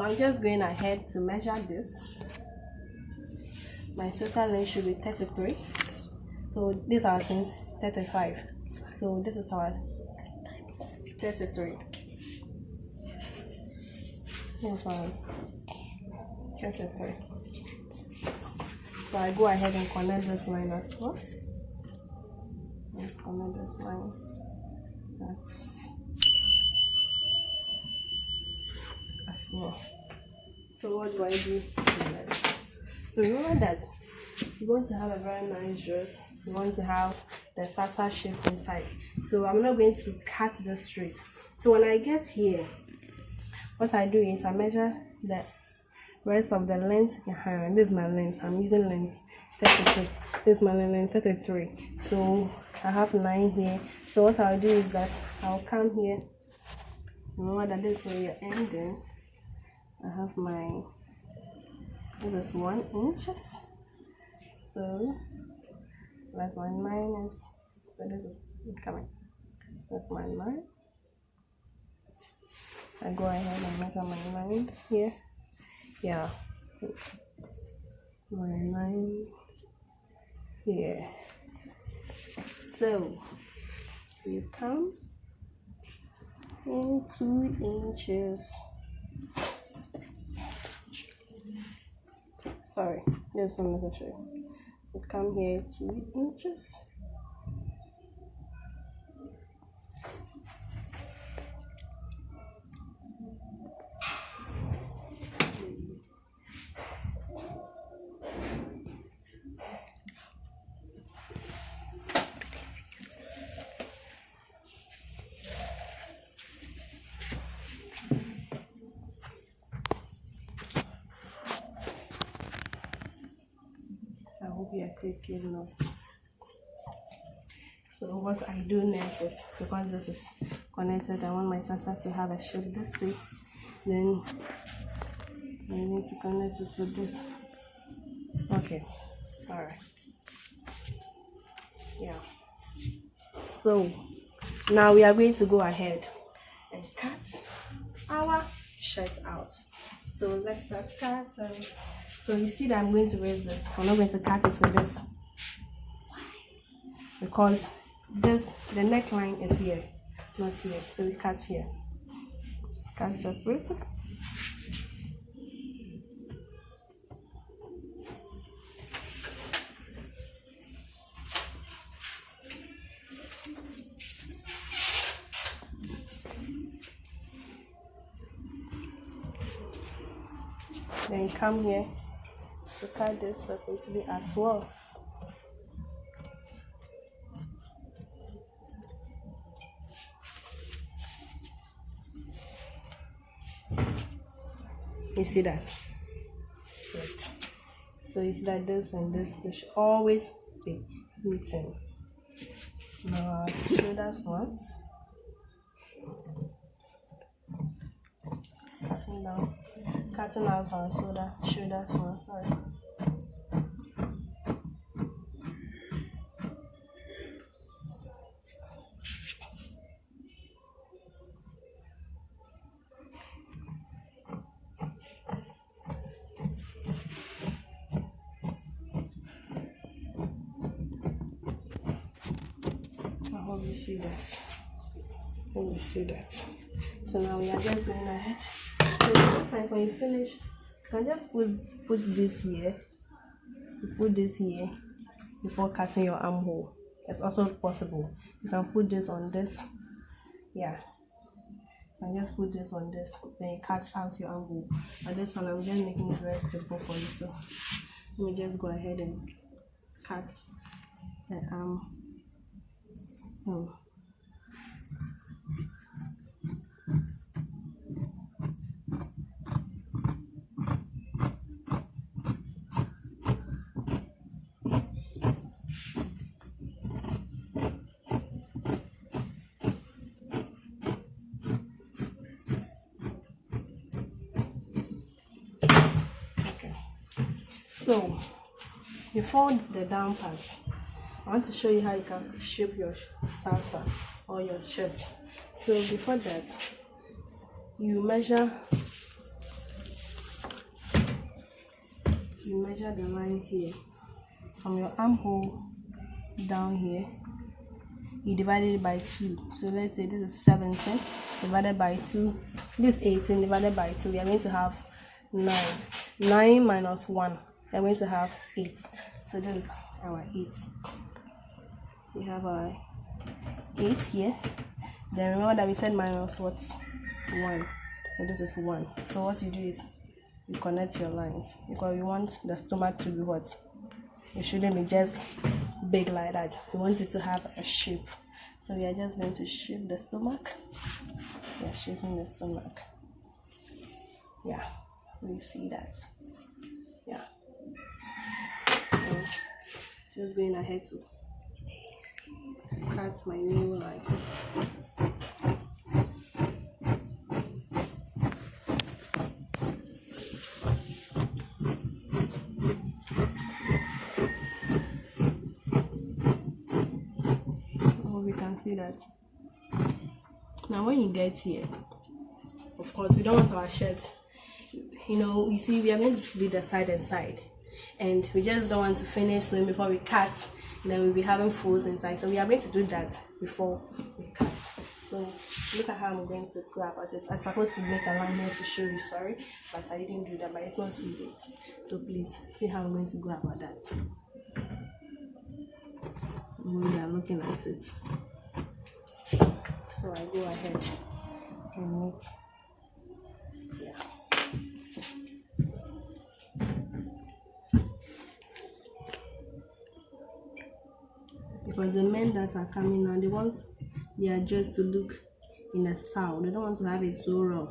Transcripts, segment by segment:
I'm just going ahead to measure this. My total length should be 33. So these are 35. So this is our 33. This one 33. So I go ahead and connect this line as well. Let's connect this line. That's as well. So what do I do next? So remember that you want to have a very nice dress. You want to have the salsa shape inside. So I'm not going to cut this straight. So when I get here, what I do is I measure the rest of the length. This is my length. I'm using length 33. This is my length 33. So I have 9 here. So what I'll do is that I'll come here. Remember that this is where you're ending. I have my, this is 1 inches. So that's my minus. So this is coming. That's my 9. I go ahead and measure my 9 here. Yeah, my 9 here. So you come in 2 inches. Sorry, this one let me show you. You come here 2 inches. I hope you are taking note. So what I do next is, because this is connected, I want my salsa to have a shape this way. Then I need to connect it to this. Okay, all right. Yeah. So now we are going to go ahead and cut our shirt out. So let's start cutting. So you see that I'm going to raise this. I'm not going to cut it with this because this, the neckline is here, not here. So we cut here. Cut separate. Then come here to cut this separately as well. You see that? Right. So you see that this and this should always be meeting. Now shoulder slants. Cutting down, cutting out our shoulder slants. Sorry. I hope you see that. Hope you see that. So now we are just going ahead. So sometimes when you finish, you can just put this here. You put this here before cutting your armhole. It's also possible. You can put this on this. Yeah. You can just put this on this. Then you cut out your armhole. But this one I'm just making it very simple for you. So let me just go ahead and cut the arm. So before the down part, I want to show you how you can shape your salsa or your shirt. So before that, you measure you measure the lines here from your armhole down here. You divide it by 2. So let's say this is 17 divided by 2. This 18 divided by 2. We are going to have 9. 9 minus 1. We are going to have 8. So this is our 8. We have our 8 here. Then remember that we said minus what? 1. So this is 1. So what you do is you connect your lines because you want the stomach to be what? It shouldn't be just big like that. We want it to have a shape. So we are just going to shape the stomach. We are shaping the stomach. Yeah, you see that. Yeah. So just going ahead to cut my new line. See that. Now when you get here, of course we don't want our shirt, you see we are going to split the side and side, and we just don't want to finish sewing before we cut, and then we'll be having folds inside. So we are going to do that before we cut. So look at how I'm going to go about it. I'm supposed to make a line here to show you, sorry, but I didn't do that, but it's not too late. So please see how I'm going to go about that when we are looking at it. So I go ahead and make, because the men that are coming now, they are just to look in a style. They don't want to have it so raw.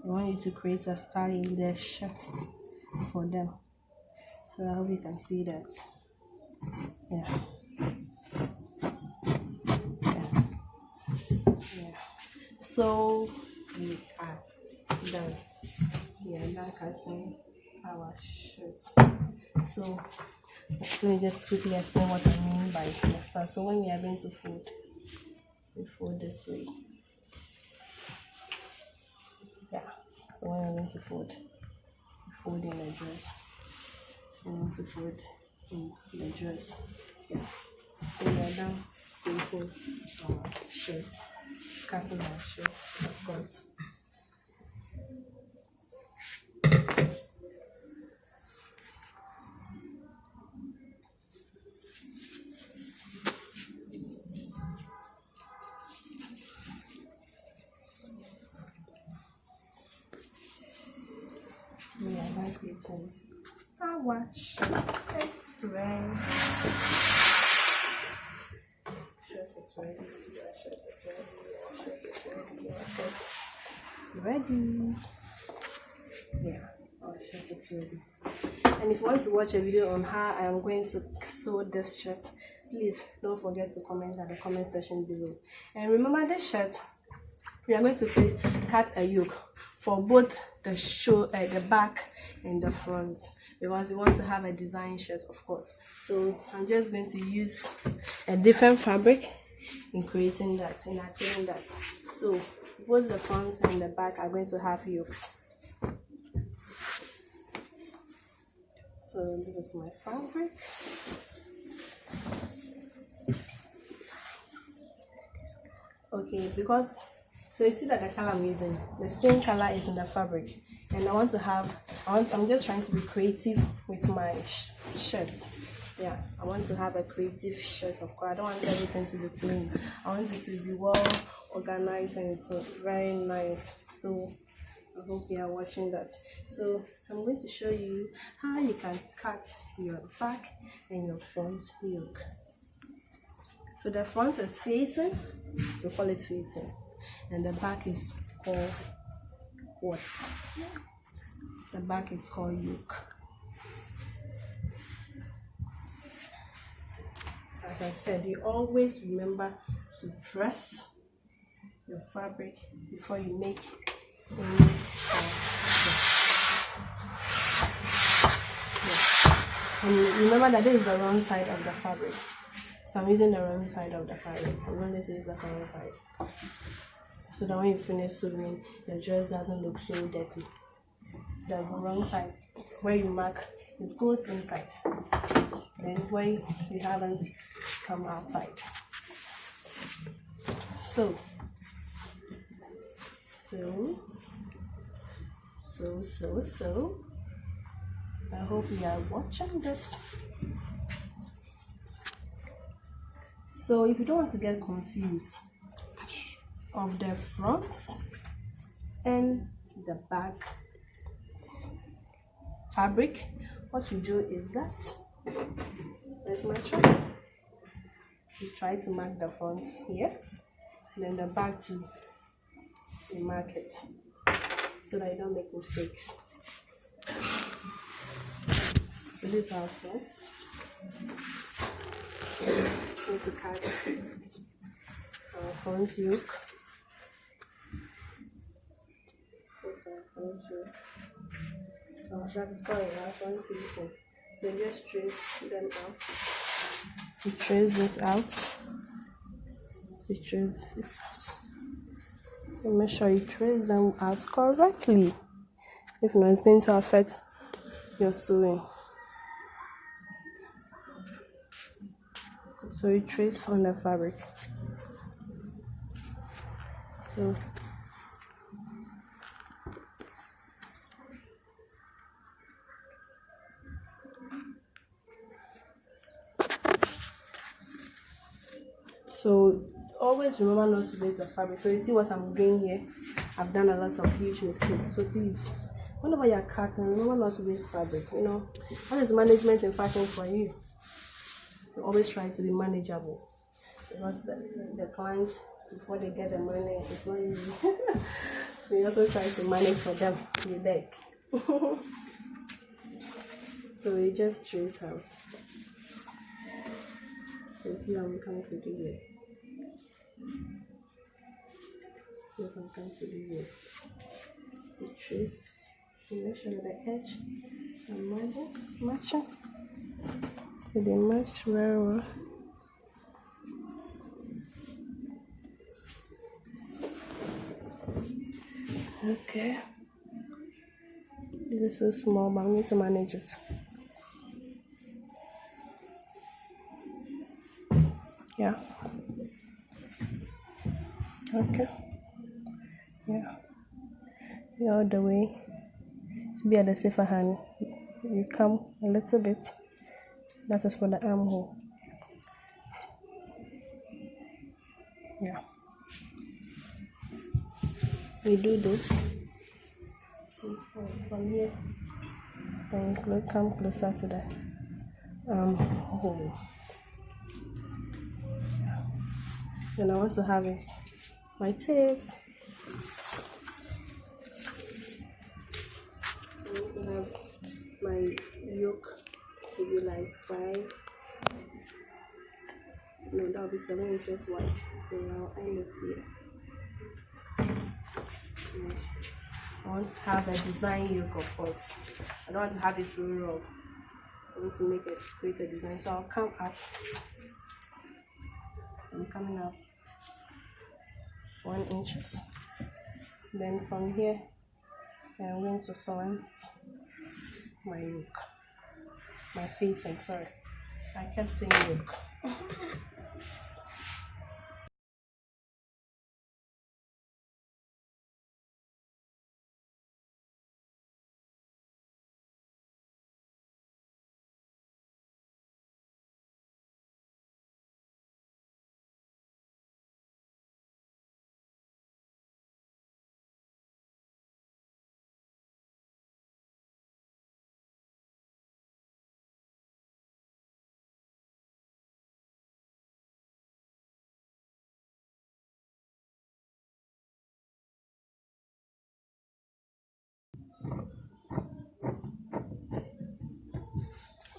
They want you to create a style in their shirt for them. So I hope you can see that. Yeah. So we are done. We are done cutting our shirt. So let me just quickly explain what I mean by the start. So when we are going to fold, we fold this way. Yeah. So when we're going to fold, we fold in the dress. We're going to fold in the dress. Yeah. So we are done folding our shirt. Cutting our shirt, of course. We are now creating our shirt. It's ready. Shirt is ready. Our shirt is ready. Our shirt is ready. Our shirt is ready. Yeah, our shirt is ready. And if you want to watch a video on how I am going to sew this shirt, please don't forget to comment at the comment section below. And remember, this shirt, we are going to cut a yoke for both the back and the front, because we want to have a design shirt, of course. So I'm just going to use a different fabric in creating that, in attaining that. So both the front and the back are going to have yokes. So this is my fabric. Okay, because so you see that the color I'm using, the same color is in the fabric, and I'm just trying to be creative with my shirts. Yeah, I want to have a creative shirt, of course. I don't want everything to be plain. I want it to be well organized and very nice. So I hope you are watching that. So I'm going to show you how you can cut your back and your front yoke. So the front is facing, we call it facing, and the back is called what? The back is called yoke. As I said, you always remember to press your fabric before you make any and remember that this is the wrong side of the fabric. So I'm using the wrong side of the fabric. I'm going to use the wrong side, so that when you finish sewing, the dress doesn't look so dirty. The wrong side where you mark, it goes inside. Then where you haven't come outside. So I hope you are watching this. So if you don't want to get confused of the front and the back fabric, what you do is that let's match up. You try to mark the front here, and then the back too, you mark it so that you don't make mistakes. So this is our front. Need to cut our front yoke. Our front facing. So you just trace them out. You trace this out. You trace it out. And make sure you trace them out correctly. If not, it's going to affect your sewing. So you trace on the fabric. So always remember not to waste the fabric. So you see what I'm doing here? I've done a lot of huge mistakes. So please, whenever you're cutting, remember not to waste fabric. You know, what is management in fashion for you? You always try to be manageable. Because the clients, before they get the money, it's not easy. So you also try to manage for them. You beg. So you just trace out. So you see how I'm coming to do it. If I'm going to do it, you trace, you make sure that the edge and matching, so they match very well. Okay, this is so small, but I need to manage it. Yeah. Okay. Yeah. All the way to be at the safer hand. You come a little bit. That is for the armhole. Yeah. We do this from here and come closer to the hole. Yeah. And I want to have it. My tape. I want to have my yoke to be like 5. No, that will be 7 inches wide. So I'll end it here. And I want to have a design yoke, of course. I don't want to have it so raw. I want to create a design. So I'll come up. I'm coming up 1 inches. Then from here, I'm going to select my yoke. My facing, sorry. I kept saying yoke.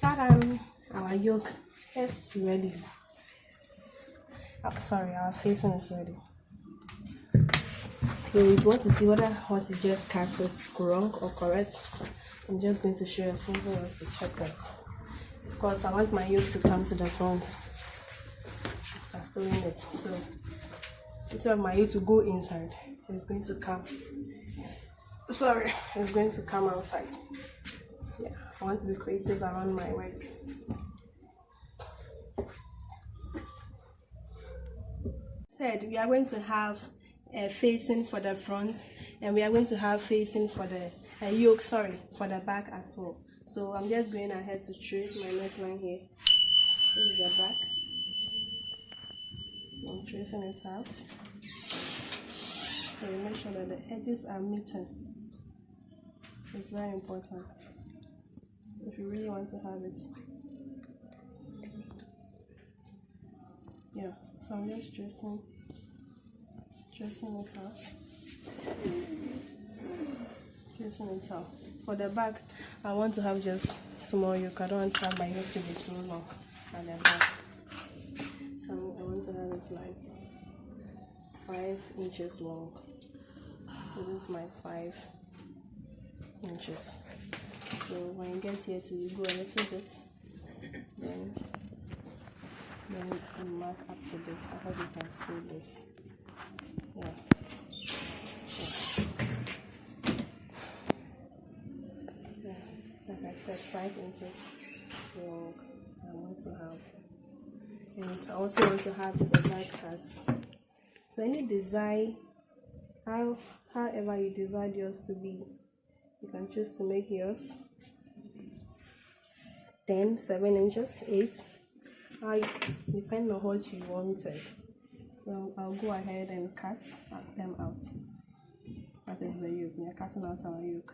Ta-da! Our yoke is ready. Oh, sorry, our facing is ready. So if you want to see whether what you just cut is wrong or correct, I'm just going to show you a simple way to check that. Of course, I want my yoke to come to the front. I'm sewing it. So instead of my yoke to go inside, it's going to come. Sorry, it's going to come outside. Yeah, I want to be creative around my work. Said we are going to have a facing for the front, and we are going to have facing for the yoke, sorry, for the back as well. So I'm just going ahead to trace my neckline here. This is the back. I'm tracing it out. So you make sure that the edges are meeting. It's very important if you really want to have it. Yeah, so I'm just tracing it out. Tracing it out. For the back, I want to have just small yoke. I don't want to have my yoke to be too long at the back. So I want to have it like 5 inches long. So this is my 5 inches. So when you get here to, you go a little bit, then you mark up to this. I hope you can see this. Yeah. Like I said, 5 inches long. I want to have, and I also want to have the back as. So any design, however you decide yours to be, you can choose to make yours 10, 7 inches, 8. Depending on what you wanted. So I'll go ahead and cut them out. That is the yoke. We are cutting out our yoke.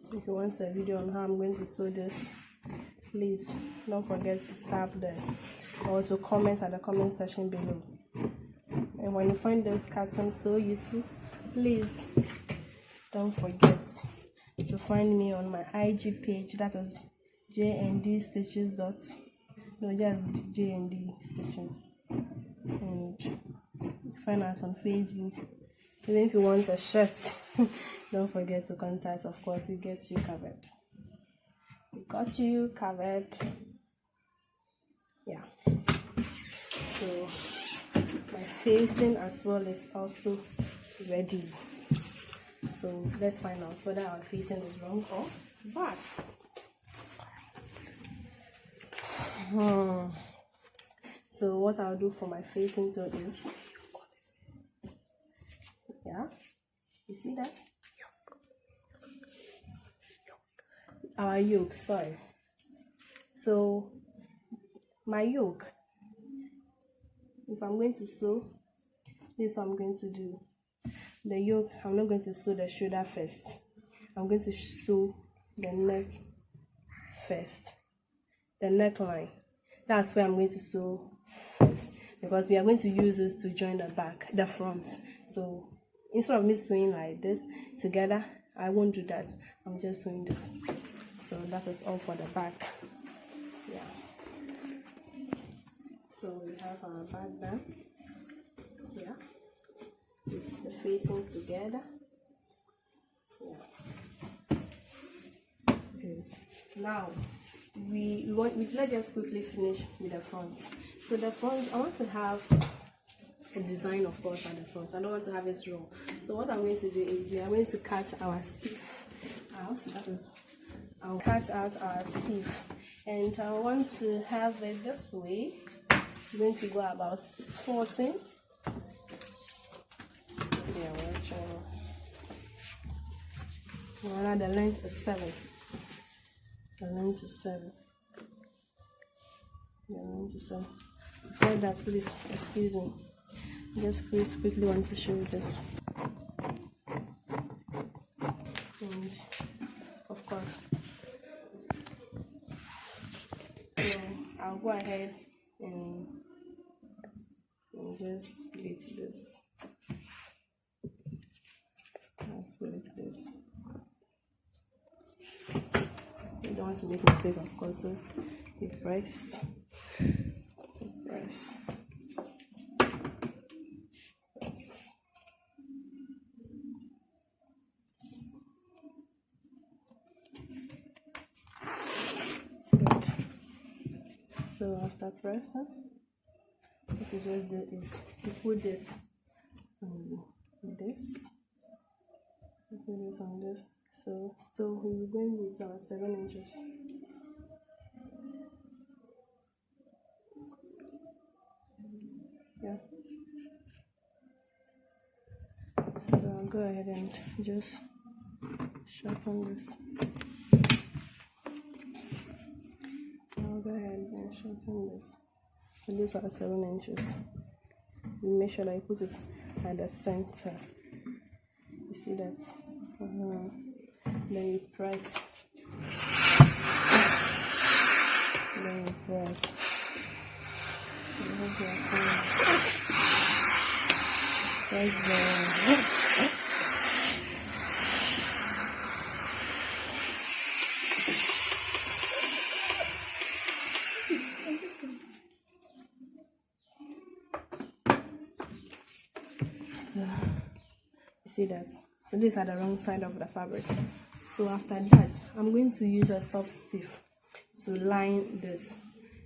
If you want a video on how I'm going to sew this, please don't forget to tap there or to comment at the comment section below. And when you find this carton so useful, please don't forget to find me on my IG page, that is JND Stitches. Just JND Stitching, and find us on Facebook. Even if you want a shirt, don't forget to contact. Of course, we get you covered. We got you covered. Yeah. So my facing as well is also ready. So let's find out whether our facing is wrong or back. So what I'll do for my facing toe is, yeah, you see that? Our yoke, sorry. So my yoke, if I'm going to sew, this is what I'm going to do. The yoke, I'm not going to sew the shoulder first. I'm going to sew the neck first. The neckline. That's where I'm going to sew first, because we are going to use this to join the back, the front. So instead of me sewing like this together, I won't do that. I'm just sewing this. So that is all for the back. Yeah. So we have our back done. Yeah. It's the facing together. Yeah. Good. Now let's just quickly finish with the front. So the front, I want to have a design, of course, at the front. I don't want to have it raw. So what I'm going to do is we are going to cut our sleeve out. That is, I'll cut out our sleeve, and I want to have it this way. I'm going to go about 14. Yeah, the length is 7. The length is 7. The length is 7. Before that, please excuse me. Just please quickly want to show you this. And of course, so I'll go ahead and just split this. I'll split this. You don't want to make a mistake, of course. So you press. Press. So after pressing, what you just do is you put this on this, you put this on this. So still we're going with our 7 inches. Yeah. So I'll go ahead and just shorten this. I'll go ahead and shorten this. And these are 7 inches. You make sure that you put it at the center. You see that? Then you press. Then you press. Press down. You see that? So these are the wrong side of the fabric. So after that, I'm going to use a soft stiff to line this,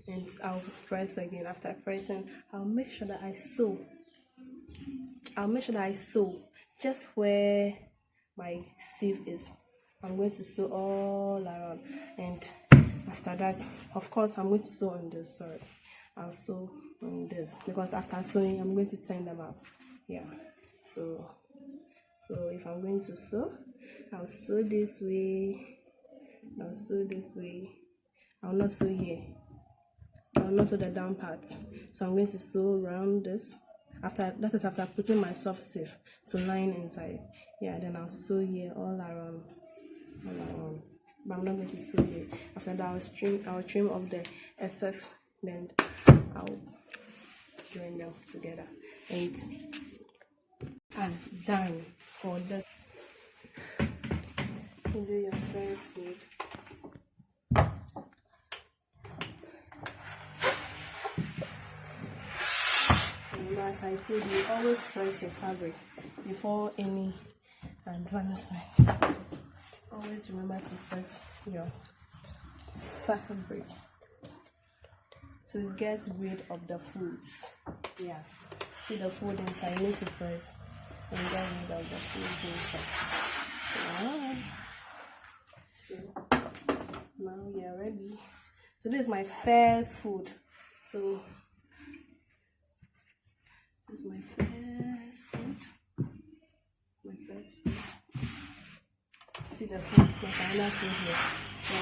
and I'll press again. After pressing, I'll make sure that I sew. Just where my sieve is. I'm going to sew all around, and after that, of course, I'm going to sew on this. Sorry, I'll sew on this because after sewing, I'm going to turn them up. Yeah. So if I'm going to sew, I'll sew this way. I'll sew this way. I'll not sew here. I'll not sew the down part. So I'm going to sew around this. After putting my soft stiff to line inside. Yeah, then I'll sew here all around. But I'm not going to sew here. After that, I'll trim off the excess. Then I'll join them together. And I'm done for this. You do your first fold. And as I told you, always press your fabric before any advancements. So always remember to press your fabric to get rid of the folds. Yeah, see the fold inside. You need to press and get rid of the folds inside. So now we are ready. So this is my first fold. So this is my first fold. See the fold, my final fold here. So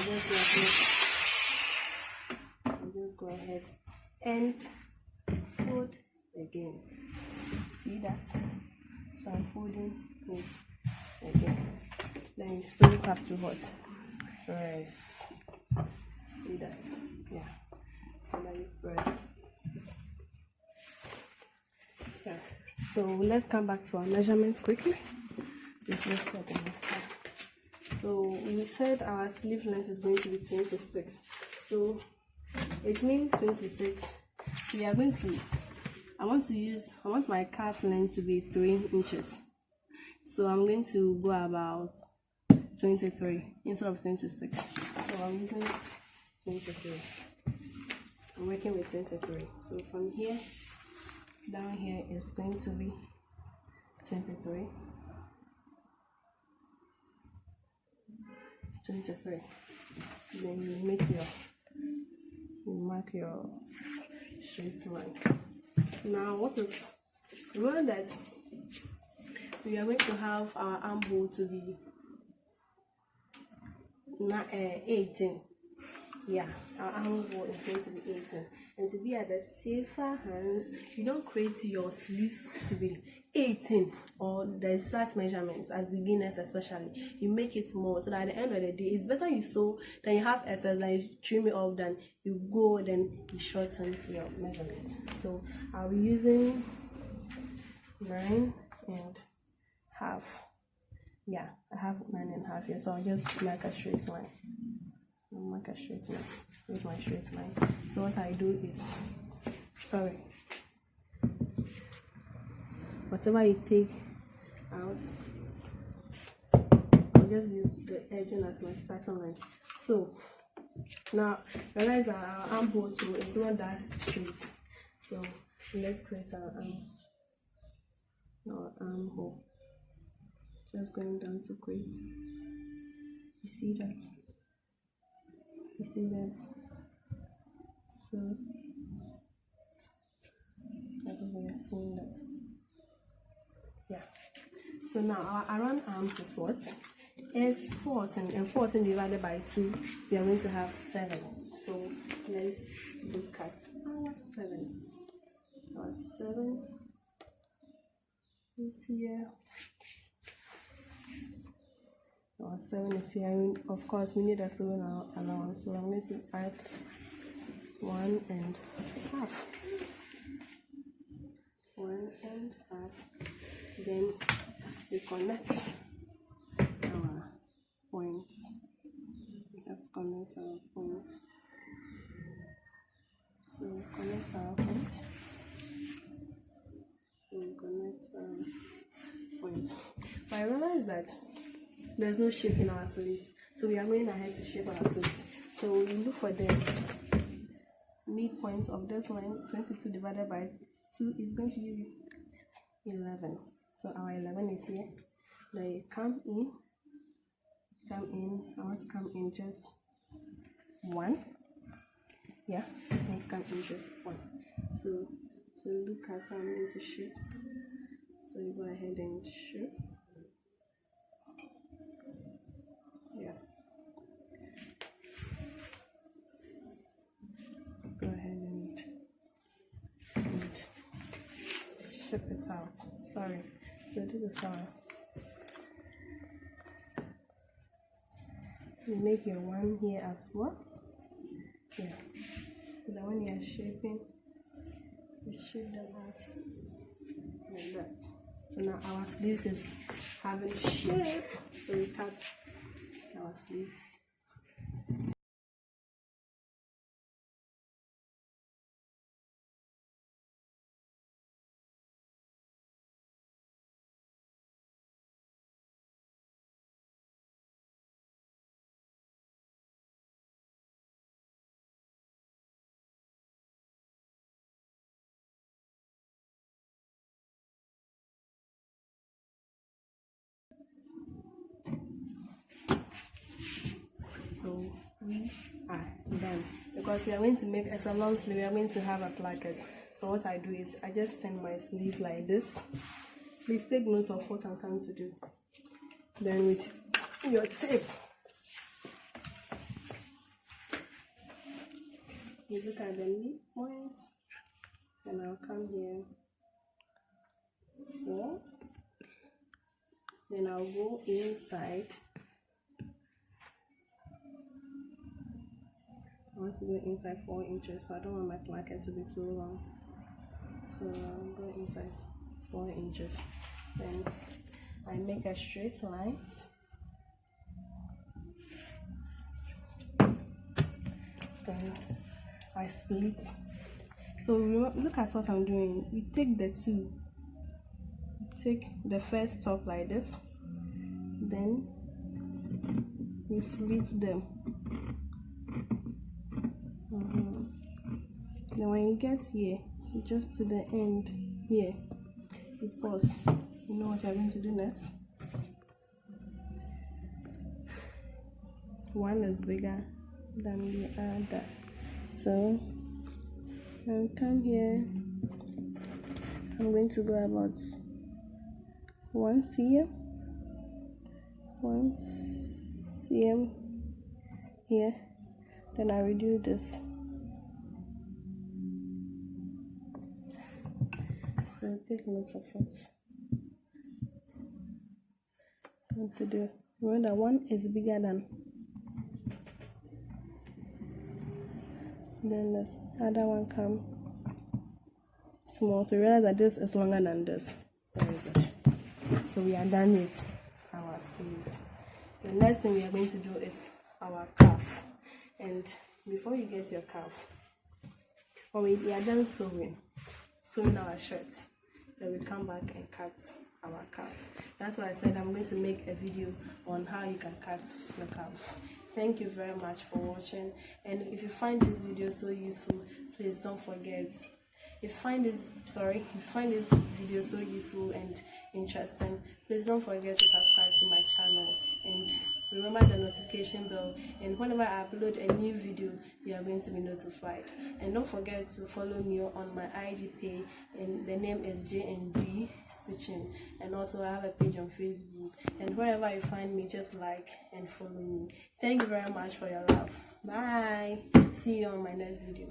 I'll just go ahead and fold again. See that? So I'm folding it again. Then you still have to what? Press. See that? Yeah. And then you press. Yeah. So let's come back to our measurements quickly. We've just got enough time. So we said our sleeve length is going to be 26. So it means 26. We are going to, I want my calf length to be 3 inches. So I'm going to go about 23 instead of 26. So I'm using 23. I'm working with 23. So from here down here is going to be 23. 23. Then you mark your straight line. Now remember that we are going to have our armhole to be 18. Yeah, our armhole is going to be 18. And to be at the safer hands, you don't create your sleeves to be 18 or the exact measurements as beginners, especially. You make it more so that at the end of the day, it's better you sew than you have excess and you trim it off than you go then you shorten your measurements. So I'll be using 9 and half. Yeah, I have 9 and half here, so I'll just make a straight line. Here's my straight line. So what I do is, whatever you take out, I'll just use the edging as my starting line. So Now realize that our armhole too is not that straight, so let's create our armhole. Just going down to create. You see that? You see that? So I think we are seeing that. Yeah. So now our around arms is what? Is 14, and 14 divided by 2, we are going to have 7. So let's look at our 7. Our 7 is here. Our 7 is here. And of course, we need a 7 allowance, so I'm going to add 1 and half. 1 and half. Then we connect our points. We have to connect our points. So we connect our points. But I realized that there's no shape in our sleeves, so we are going ahead to shape our sleeves. So we look for the midpoint of this line. 22 divided by 2 is going to give you 11. So our 11 is here. Then you come in. I want to come in just 1. Yeah, I want to come in just 1. So look at how I'm going to shape. So you go ahead and shape. Yeah. Go ahead and shape it out. Sorry. So this is how you make your one here as well. Yeah. So the one you are shaping, you shape them out like that. So now our sleeves is having shape. So we cut our sleeves. So we are done. Because we are going to make as a long sleeve, we are going to have a placket. So what I do is I just turn my sleeve like this. Please take notes of what I'm going to do. Then with your tape, you look at the midpoints, and I'll come here 4. Then I'll go inside. I want to go inside 4 inches, so I don't want my placket to be too long. So I'll go inside 4 inches. Then I make a straight line. Then I split. So look at what I'm doing. We take the 2. Take the first top like this. Then we split them. Then when you get here, just to the end here, you pause. You know what you're going to do next? One is bigger than the other. So I'll come here. I'm going to go about 1 cm. 1 cm here. Then I reduce this. So take notes of it. What to do? Remember, 1 is bigger than. Then this other one come small. So realize that this is longer than this. Very good. So we are done with our sleeves. The next thing we are going to do is our cuff. And before you get your cuff, when we are done sewing our shirts, then we come back and cut our cuff. That's why I said I'm going to make a video on how you can cut your cuff. Thank you very much for watching, and if you find this video so useful, please don't forget, if you find this video so useful and interesting, please don't forget to subscribe to my channel and remember the notification bell, and whenever I upload a new video, you are going to be notified. And don't forget to follow me on my IG page, and the name is JND Stitching, and also I have a page on Facebook, and wherever you find me, just like and follow me. Thank you very much for your love. Bye. See you on my next video.